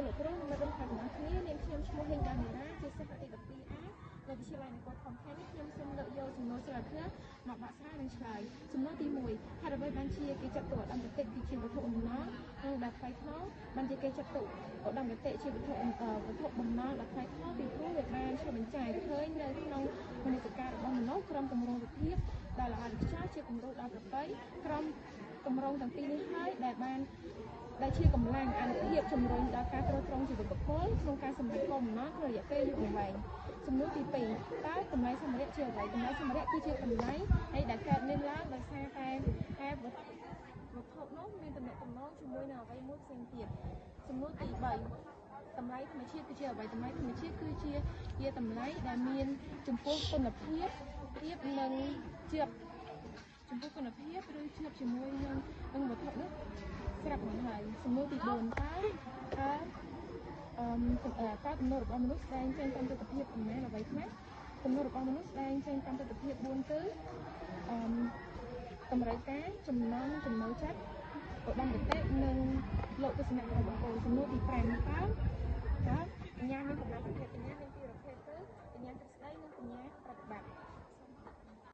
លោកគ្រូនៅក្នុងខាងនេះនាងខ្ញុំឈ្មោះហេងដានីរ៉ាជាសិស្សទី12A នៅវិទ្យាល័យនគរធំខេត្តនេះខ្ញុំសូមលើកយកចំនួនស្រាវជ្រាវមកបាក់ស្រាយនិងឆ្លើយសំណួរទី1ហេតុអ្វីបានជាគេចាត់ទុកឧត្តមគតិគឺជាវត្ថុបំណងនិងដែលផ្ទៃថ្នល់បានជាគេចាត់ទុកឧត្តមគតិជាវត្ថុបំណងដែលផ្ទៃថ្នល់ពីព្រោះវាបានឆ្លុះបញ្ចាំងឃើញនៅក្នុងមនសិការរបស់មនុស្សក្រុមទម្រង់វិភាគដែលល្អិតខ្ចោះជាគំរូដល់ប្របីក្រុមទម្រង់ទាំងពីរនេះហើយដែលជាកម្លាំងអនុភាពជំរុញដល់ការត្រួតត្រងជីវិតបុគ្គលក្នុងការសម្រេចគោលបំណងក្នុងរយៈពេលយូរអង្វែងសំណួរទី2តើតម្លៃសម្ភារៈជាអ្វីតម្លៃសម្ភារៈគឺជាតម្លៃហើយដែលកើតមានឡើងដោយសារតែវត្ថុនោះមានទំនាក់ទំនងជាមួយនឹងអ្វីមួយផ្សេងទៀតសំណួរទី3តម្លៃធម្មជាតិគឺជាអ្វីតម្លៃធម្មជាតិគឺជាតម្លៃដែលមានចំពោះគុណភាពនិងជាប់ចំពោះគុណភាពឬជាប់ជាមួយនឹងវត្ថុនោះស្រាប់មកហើយសំណួរទី4តើទំនួលរបស់មនុស្សស្ដែងចេញតាមទិដ្ឋភាពប៉ុន្មានអ្វីខ្លះទំនួលរបស់មនុស្សស្ដែងចេញតាមទិដ្ឋភាព4គឺតម្រូវការចំណង់ចំណូលចិត្តឧត្តមគតិនិងលោកទស្សនៈរបស់បុគ្គលសំណួរទី5តើ